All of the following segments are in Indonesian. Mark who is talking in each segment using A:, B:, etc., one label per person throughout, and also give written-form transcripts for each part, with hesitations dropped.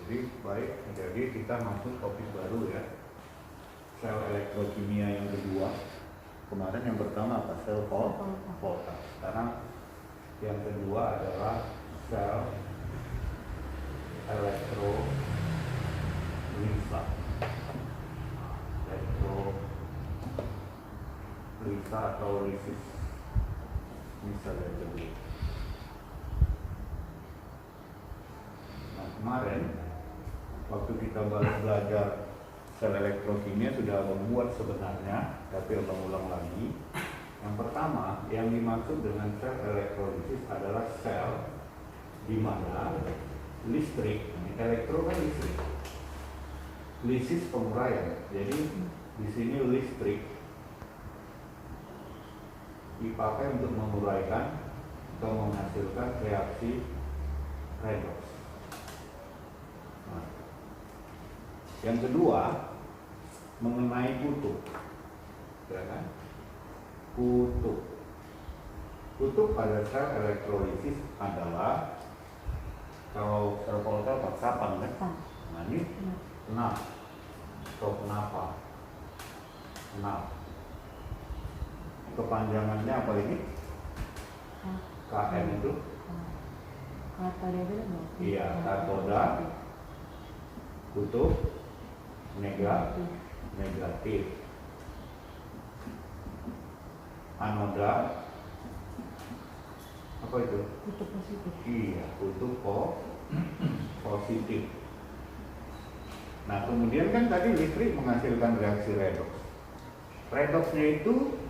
A: Jadi kita masuk topik baru ya, sel elektrokimia yang kedua. Kemarin yang pertama apa? Sel volta. Sekarang yang kedua adalah sel elektrolisa. Elektrolisa atau lisis, misalnya dulu. Nah, kemarin waktu kita belajar sel elektrokimia sudah membuat sebenarnya, tapi ulang lagi. Yang pertama, yang dimaksud dengan sel elektrolisis adalah sel di mana listrik, elektro kan listrik, lisis penguraian. Jadi di sini listrik dipakai untuk menguraikan atau menghasilkan reaksi redox. Nah, yang kedua mengenai kutub, ya kan? Kutub pada sel elektrolisis adalah, kalau sel volta paksapan kan? Nah ini kenapa? Kenapa? Kepanjangannya apa ini? KN itu?
B: Katoda itu?
A: Iya, katoda, kutub, negatif. Anoda, apa itu?
B: Kutub positif.
A: Iya, kutub positif. Nah, kemudian kan tadi listrik menghasilkan reaksi redox. Redoxnya itu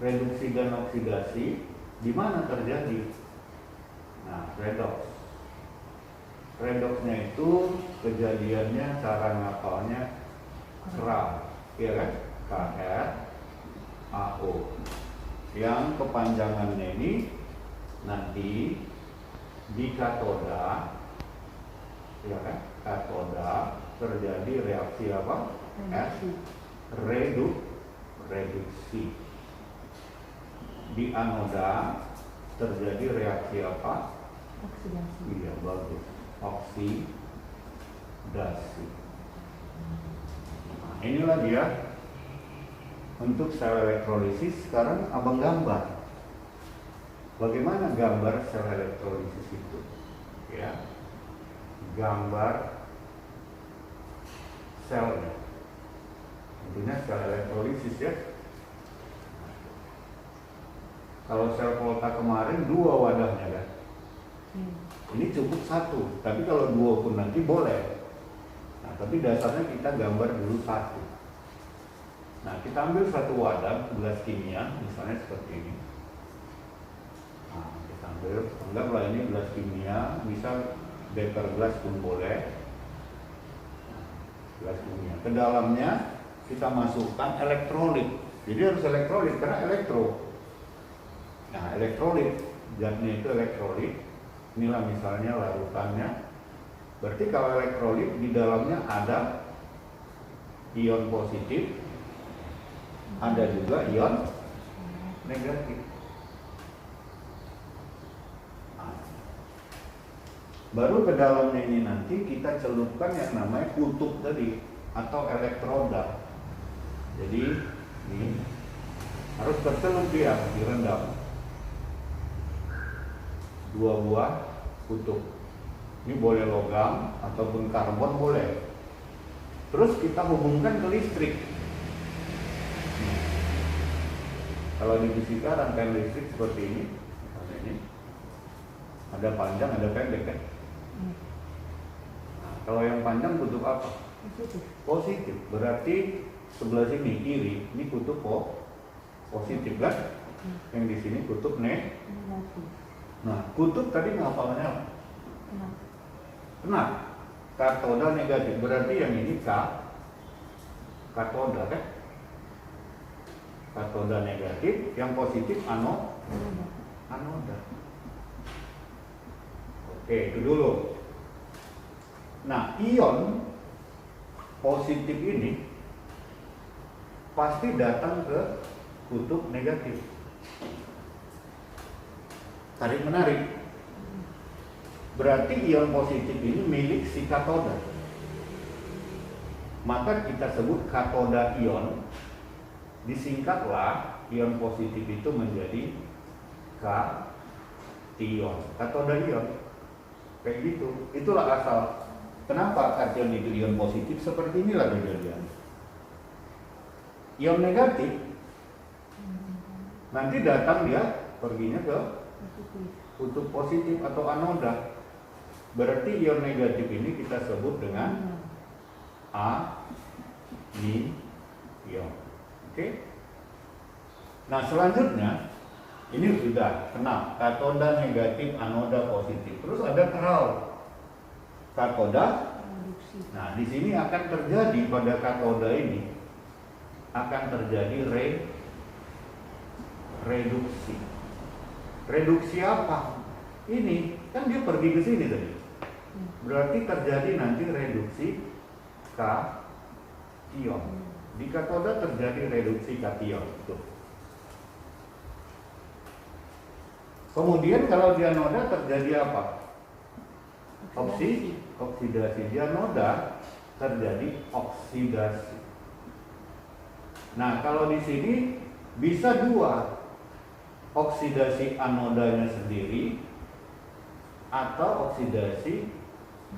A: reduksi dan oksidasi di mana terjadi? Nah, redoxnya itu kejadiannya cara ngapalnya KR, ya kan? KR AO. Yang kepanjangannya ini nanti di katoda, ya kan? Katoda terjadi reaksi apa? Reduksi. Di anoda terjadi reaksi apa?
B: Oksidasi.
A: Iya, bagus. Oksidasi. Nah, inilah dia untuk sel elektrolisis. Sekarang abang gambar. Bagaimana gambar sel elektrolisis itu? Ya, gambar selnya. Tentunya sel elektrolisis ya. Kalau sel volta kemarin 2 wadahnya kan? Ini cukup 1, tapi kalau 2 pun nanti boleh. Nah, tapi dasarnya kita gambar dulu 1. Nah, kita ambil 1 wadah gelas kimia, misalnya seperti ini. Nah, kita ambil, anggaplah ini gelas kimia, bisa beker gelas pun boleh. Nah, gelas kimia. Ke dalamnya kita masukkan elektrolit. Jadi harus elektrolit karena elektro. Nah, elektrolit, zatnya itu elektrolit. Inilah misalnya larutannya. Berarti kalau elektrolit di dalamnya ada ion positif, ada juga ion negatif. Nah, baru ke dalamnya ini nanti kita celupkan yang namanya kutub tadi atau elektroda. Jadi ini harus tercelup dia, direndam. 2 buah kutub. Ini boleh logam ataupun karbon boleh. Terus kita hubungkan ke listrik. Kalau di fisika rangkaian listrik seperti ini, misalnya ini ada panjang, ada pendek kan? Nah, kalau yang panjang kutub apa? Positif. Berarti sebelah sini kiri ini kutub positif kan? Yang di sini kutub negatif. Nah, kutub tadi ngapalnya apa? Kenapa? Katoda negatif. Berarti yang ini katoda kan? Katoda negatif, yang positif anoda. Oke, itu dulu. Nah, ion positif ini pasti datang ke kutub negatif. Tarik menarik. Berarti ion positif ini milik si katoda. Maka kita sebut katoda ion. Disingkatlah ion positif itu menjadi kation, katoda ion. Kayak gitu. Itulah asal. Kenapa kation itu ion positif? Seperti inilah kejadian. Ion negatif nanti datang dia perginya ke
B: Positif.
A: kutub positif atau anoda. Berarti ion negatif ini kita sebut dengan anion. Oke? Nah, selanjutnya ini sudah kenal katoda negatif, anoda positif. Terus ada keral katoda.
B: Reduksi.
A: Nah, di sini akan terjadi pada katoda ini akan terjadi reduksi. Reduksi apa? Ini kan dia pergi ke sini tadi. Berarti terjadi nanti reduksi kation. Di katoda terjadi reduksi kation. Tuh. Kemudian kalau di anoda terjadi apa? Oksidasi. Di anoda terjadi oksidasi. Nah, kalau di sini bisa dua, oksidasi anodanya sendiri atau oksidasi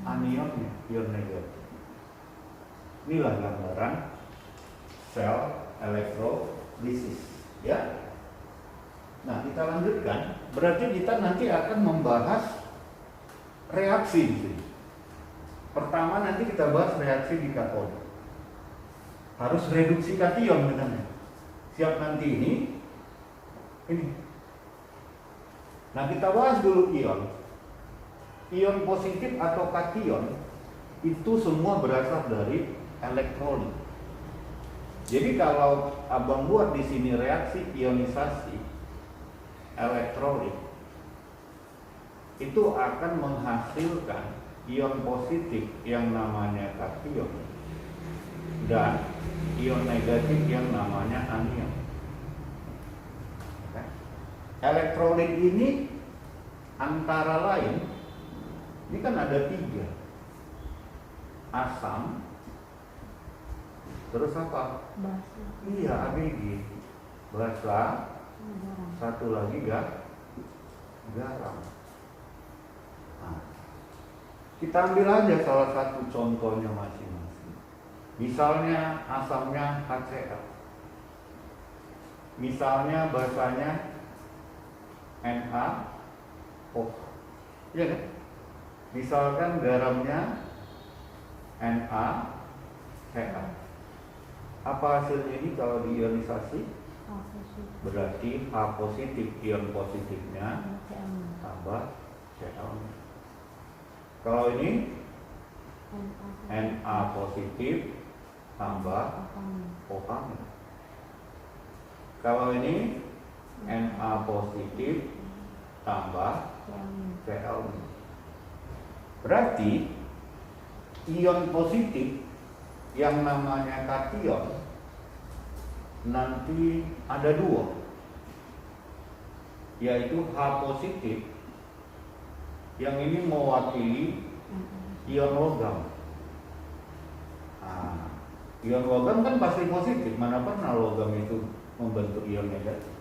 A: anionnya, ion negatif. Inilah gambaran sel elektrolisis, ya. Nah, kita lanjutkan. Berarti kita nanti akan membahas reaksi di sini. Pertama nanti kita bahas reaksi di katoda. Harus reduksi kation benarnya. Siap nanti ini. Nah, kita bahas dulu ion. Ion positif atau kation itu semua berasal dari elektrolit. Jadi kalau abang buat di sini reaksi ionisasi elektrolit, itu akan menghasilkan ion positif yang namanya kation dan ion negatif yang namanya anion. Elektrolit ini antara lain, ini kan ada 3, asam, terus apa?
B: Basa.
A: Iya, ABG, basa,
B: Garam.
A: satu lagi garam. Nah, kita ambil aja salah satu contohnya masing-masing. Misalnya asamnya HCl, misalnya basanya NaO, ya kan? Misalkan garamnya NaCl. Apa hasilnya ini kalau diionisasi?
B: Positif.
A: Berarti H positif, ion positifnya
B: Cl.
A: tambah Cl. Kalau ini Na positif tambah OH. Kalau ini Na positif tambah Cl. Berarti ion positif yang namanya kation nanti ada 2, yaitu H positif yang ini mewakili ion logam. Nah, ion logam kan pasti positif, mana pernah logam itu membentuk ion negatif.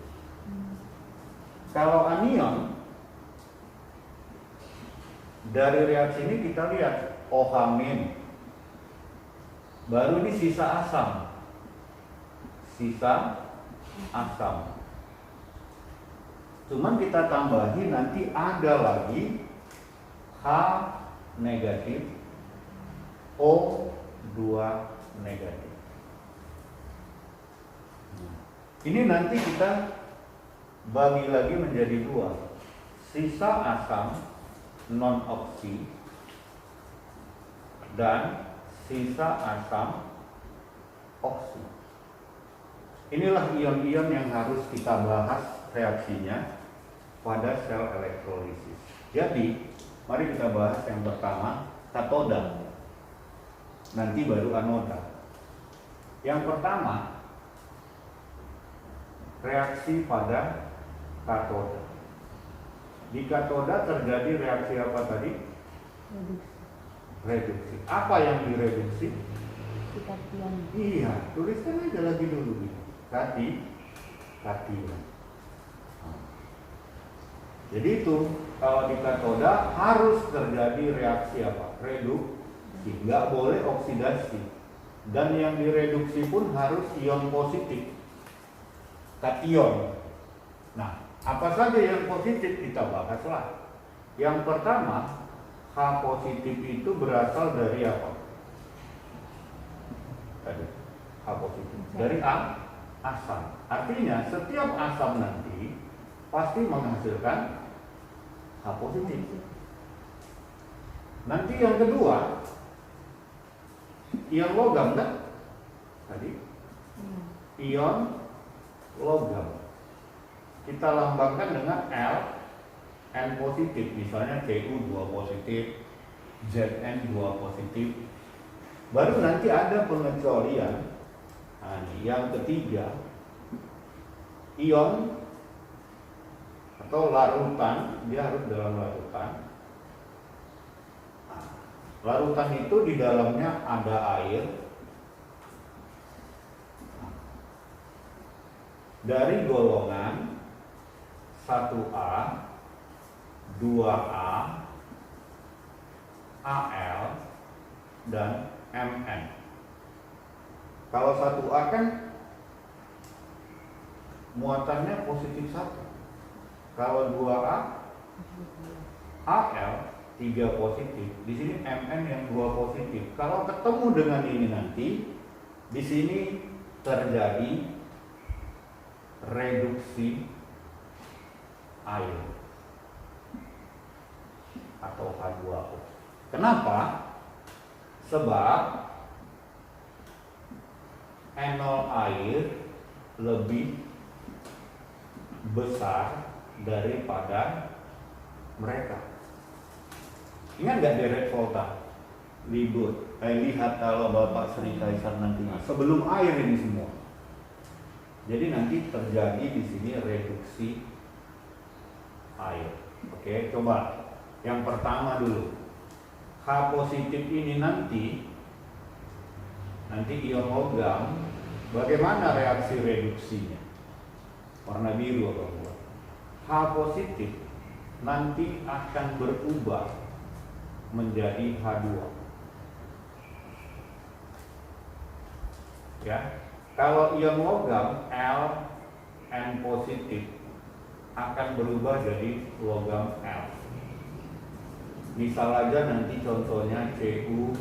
A: Kalau anion, dari reaksi ini kita lihat OH-, baru ini sisa asam. Cuman kita tambahin nanti ada lagi H negatif, O2 negatif. Ini nanti kita bagi lagi menjadi 2. Sisa asam non-oksi dan sisa asam oksi. Inilah ion-ion yang harus kita bahas reaksinya pada sel elektrolisis. Jadi, mari kita bahas yang pertama, katoda. Nanti baru anoda. Yang pertama, reaksi pada katoda. Di katoda terjadi reaksi apa tadi?
B: Reduksi.
A: Reduksi. Apa yang direduksi?
B: Kation.
A: Iya, tuliskan aja lagi dulu. Kation. Jadi itu kalau di katoda harus terjadi reaksi apa? Reduksi. Nggak boleh oksidasi. Dan yang direduksi pun harus ion positif, kation. Nah, apa saja yang positif kita bahaslah. Yang pertama, H positif itu berasal dari apa? Tadi, H positif dari asam. Artinya setiap asam nanti pasti menghasilkan H positif. Nanti yang kedua, ion logam kan? Tadi ion logam kita lambangkan dengan L, N positif, misalnya Cu 2 positif, Zn 2 positif. Baru nanti ada pengecualian. Nah, yang ketiga, ion atau larutan, dia harus dalam larutan. Larutan itu di dalamnya ada air. Dari golongan 1A, 2A, AL, dan MN. Kalau 1A kan muatannya positif 1. Kalau 2A, AL 3 positif. Di sini MN yang 2 positif. Kalau ketemu dengan ini nanti, di sini terjadi reduksi air atau H2O. Kenapa? Sebab enol air lebih besar daripada mereka. Ingat nggak Derek Volta? Lihat kalau Bapak Sri Kaisar nantinya sebelum air ini semua. Jadi nanti terjadi di sini reduksi air. Oke, coba yang pertama dulu. H positif ini nanti ion logam, bagaimana reaksi reduksinya? Warna biru atau buat. H positif nanti akan berubah menjadi H2. Ya, kalau ion logam L, N positif akan berubah jadi logam L. Misal aja nanti contohnya Cu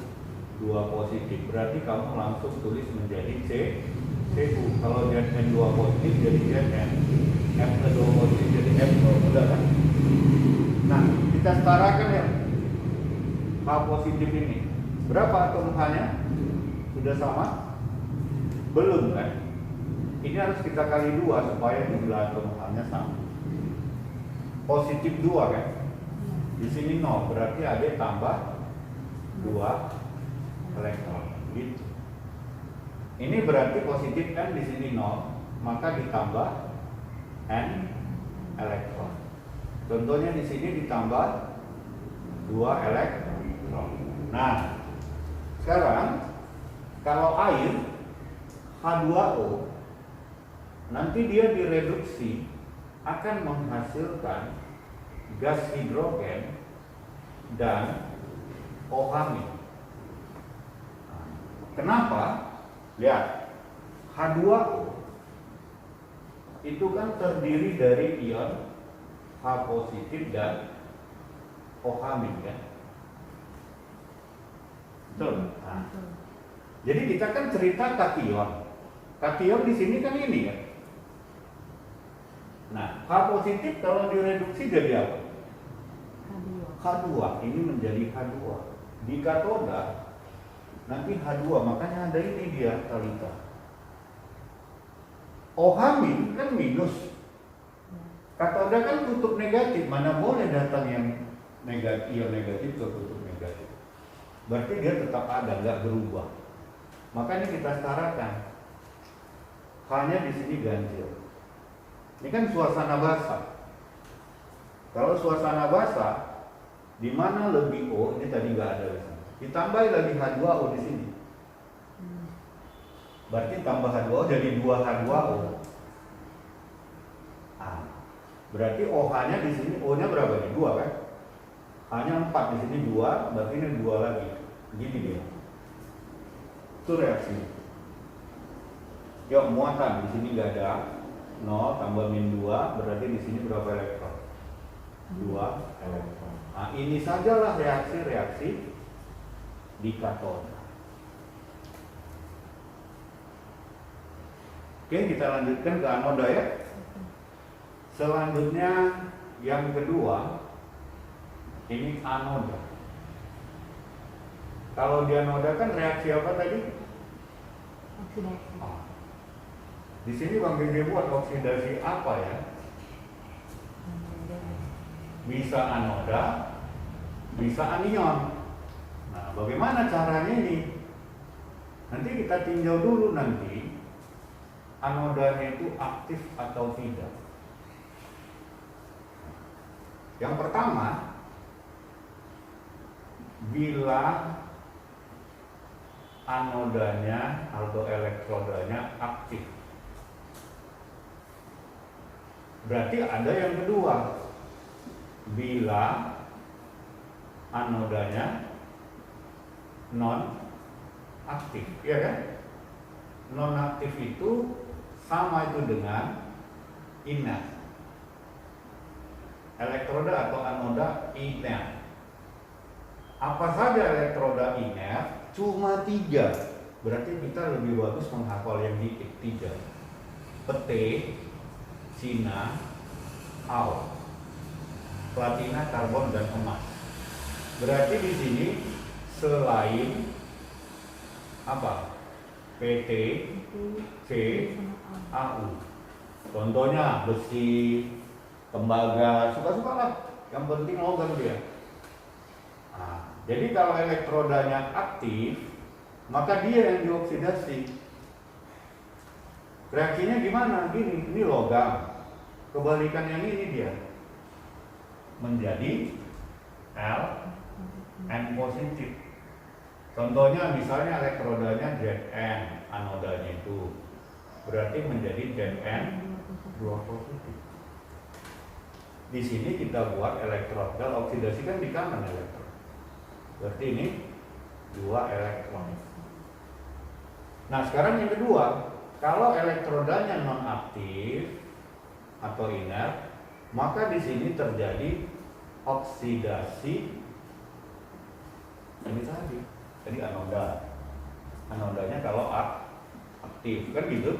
A: 2 positif, berarti kamu langsung tulis menjadi Cu. Kalau Zn 2 positif jadi Zn, F2 positif jadi F2, udah kan? Nah, kita setarakan ya. H positif ini berapa atom H-nya? Sudah sama? Belum kan? Ini harus kita kali 2 supaya jumlah atom H-nya sama. Positif 2 kan? Di sini 0, berarti ada tambah 2 elektron. Gitu. Ini berarti positif N di sini 0, maka ditambah N elektron. Contohnya di sini ditambah 2 elektron. Nah, sekarang kalau air H2O nanti dia direduksi akan menghasilkan gas hidrogen dan OH-. Kenapa? Lihat, H2O itu kan terdiri dari ion H positif dan OH- kan? Betul. Nah, jadi kita kan cerita kation. Kation di sini kan ini ya. Nah, H positif kalau direduksi jadi apa? H2. Ini menjadi H2. Di katoda nanti H2, makanya ada ini dia Talita. OH- kan minus. Katoda kan tutup negatif, mana boleh datang yang negatif, ion negatif ke tutup negatif. Berarti dia tetap ada, nggak berubah. Makanya kita setarakan. Hanya di sini ganjil. Ini kan suasana basah. Kalau suasana basah, Di mana lebih O, ini tadi nggak ada di sini. Ditambah lagi H2O di sini. Berarti tambah H2O jadi 2H2O. Nah, berarti OH-nya di sini O-nya berapa nih? 2 kan? H-nya 4 di sini 2, berarti ini 2 lagi. Gini dia. Itu reaksi. Yuk, muatan di sini nggak ada. 0 tambah min 2, berarti di sini berapa elektron? 2 elektron. Nah, ini sajalah reaksi-reaksi di katoda. Oke, kita lanjutkan ke anoda ya. Selanjutnya yang kedua, ini anoda. Kalau di anoda kan reaksi apa tadi?
B: Oksidasi.
A: Di sini Bang Gege buat oksidasi apa ya? Bisa anoda, bisa anion. Nah, bagaimana caranya ini? Nanti kita tinjau dulu nanti anodanya itu aktif atau tidak. Yang pertama, bila anodanya atau elektrodanya aktif, berarti ada yang kedua, bila anodanya non aktif, ya kan? Non aktif itu sama itu dengan inert. Elektroda atau anoda inert. Apa saja elektroda inert? Cuma 3. Berarti kita lebih bagus menghafal yang dikit, 3. Pete, Cina, Au, platina, karbon, dan emas. Berarti di sini selain apa? PT, C, AU. Contohnya besi, tembaga, suka-suka lah. Yang penting logam dia. Nah, jadi kalau elektrodanya aktif, maka dia yang dioksidasi. Reaksinya gimana? Gini, ini logam. Kebalikan yang ini dia menjadi N positif. Contohnya misalnya elektrodanya Zn, anodanya itu berarti menjadi Zn 2 positif. Di sini kita buat elektrod. Kalau oksidasi kan di kanan elektron. Berarti ini 2 elektron. Nah, sekarang yang kedua, kalau elektrodanya non aktif atau inert, maka di sini terjadi oksidasi ini tadi. Jadi anoda. Anodanya kalau aktif kan gitu.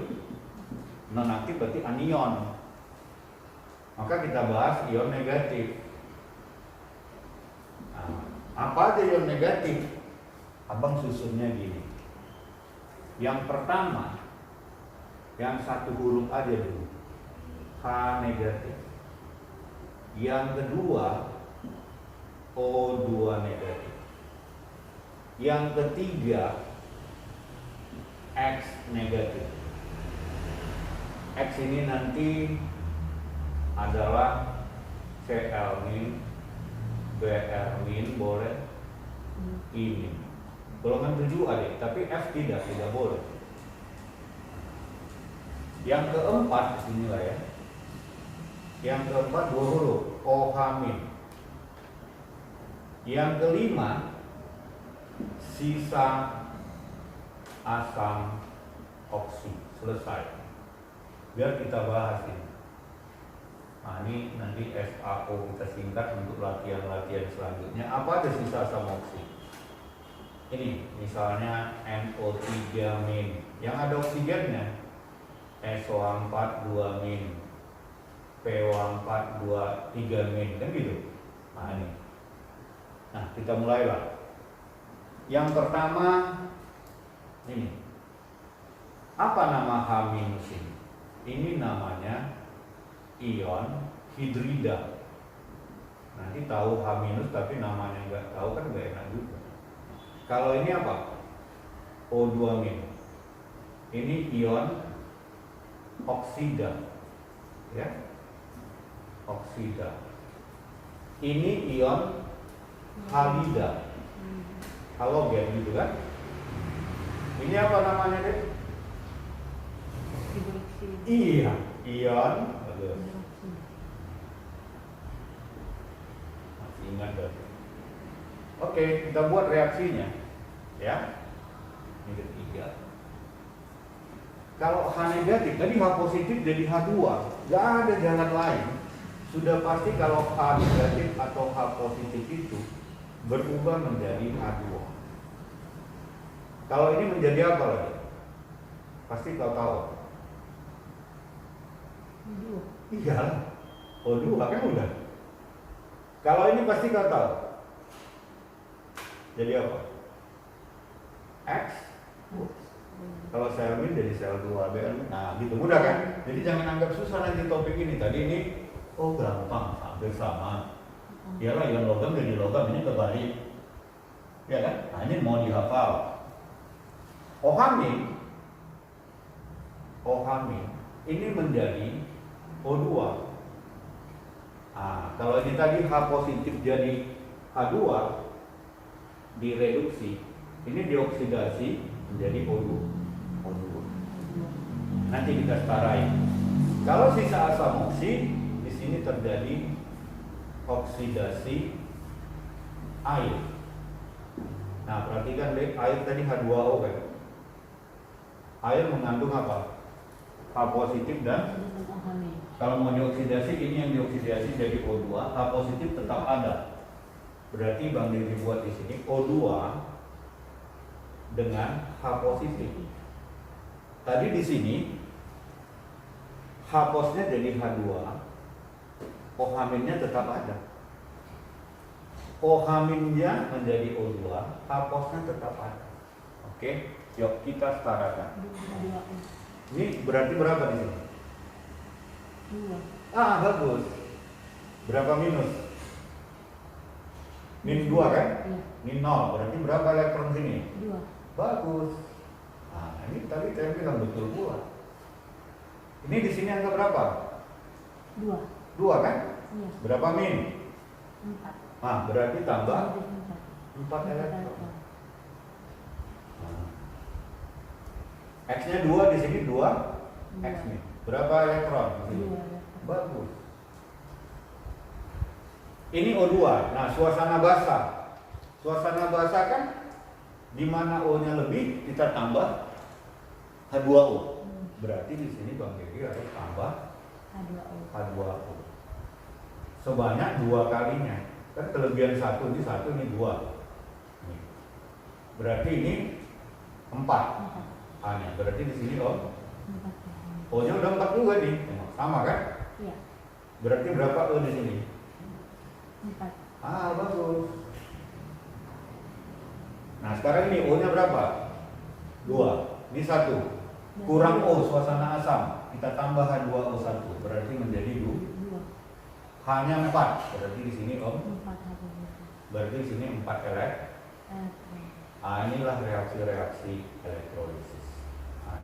A: Non aktif berarti anion. Maka kita bahas ion negatif. Nah, apa aja ion negatif? Abang susunnya gini. Yang pertama, yang satu huruf aja dulu, H negatif. Yang kedua, O2 negatif. Yang ketiga, X negatif. X ini nanti adalah Cl min, Br min boleh, I min. Golongan 7 adik, tapi F tidak boleh. Yang keempat inilah ya. Yang keempat 2 huruf, OH min. Yang kelima, sisa asam oksi. Selesai. Biar kita bahas ini. Nah, ini nanti SAO kita singkat untuk latihan-latihan selanjutnya. Apa ada sisa asam oksi? Ini misalnya NO3 min. Yang ada oksigennya SO4 2 min, PO4 3 min, kan gitu. Nah, ini. Nah, kita mulailah. Yang pertama ini. Apa nama H minus ini? Ini namanya ion hidrida. Nanti tahu H minus tapi namanya nggak tahu kan nggak enak juga. Kalau ini apa? O2 min. Ini ion oksida. Ya. Oksida. Ini ion halida, halogen gitu kan. Ini apa namanya deh?
B: Hidroksida.
A: Iya, ion. Bagus.
B: Hidroksida.
A: Masih ingat dong. Oke, kita buat reaksinya, ya. Ini ketiga. Kalau H negatif, tadi H positif jadi H2, nggak ada jalan lain. Sudah pasti kalau H negatif atau H positif itu berubah menjadi H2. Kalau ini menjadi apa lagi? Pasti kau tahu.
B: Dua.
A: Iya, O2 kan udah. Kalau ini pasti kau tahu. Jadi apa? X. Kalau sel min jadi sel 2B. Nah, gitu mudah kan? Jadi jangan anggap susah nanti topik ini. Tadi ini, oh gampang, hampir sama. Iyalah ion logam jadi logam, ini kebalik. Ya kan? Nah, ini mau dihafal. OH- ini menjadi O2. Nah, kalau ini tadi H positif jadi H2, direduksi, ini dioksidasi menjadi O2. Nanti kita setarain. Kalau sisa asam oksi, di sini terjadi oksidasi air. Nah, perhatikan deh, air tadi H2O kan. Air mengandung apa? H positif dan kalau mau dioksidasi, ini yang dioksidasi jadi O2, H positif tetap ada. Berarti Bang Devi buat di sini O2 dengan H positif. Tadi di sini H posnya jadi H2, OH-nya tetap ada. OH-nya menjadi O2, H posnya tetap ada. Oke, yuk kita setarakan. Ini berarti berapa di sini?
B: 2.
A: Ah, bagus. Berapa minus? Min 2 kan?
B: Iya.
A: Min 0, berarti berapa elektron sini?
B: 2.
A: Bagus. Nah, ini tadi saya bilang betul pula. Ini di sini angka berapa?
B: 2.
A: 2 kan?
B: Iya.
A: Berapa min?
B: 4.
A: Nah, berarti tambah 4
B: 4
A: elektron. Nah. X-nya 2 di sini 2 X min. Berapa elektron di sini?
B: 2.
A: Bagus. Ini O2. Nah, suasana basah. Suasana basah kan di mana O-nya lebih kita tambah H2O. Berarti di sini Bang Gegi harus tambah H2O. Sebanyak 2 kalinya. Kan kelebihan 1 ini 1, ini 2. Berarti ini 4. A-nya. Berarti di sini O-nya udah 4 juga nih. Sama kan?
B: Iya.
A: Berarti berapa O di sini?
B: 4.
A: Ah, bagus. Nah, sekarang ini O-nya berapa? 2. Ini 1. Kurang O, suasana asam. Kita tambah H2O1. Berarti menjadi 2. H-nya 4. Berarti di sini O.
B: 4.
A: Berarti di sini 4 elektron. Inilah reaksi-reaksi elektrolisis.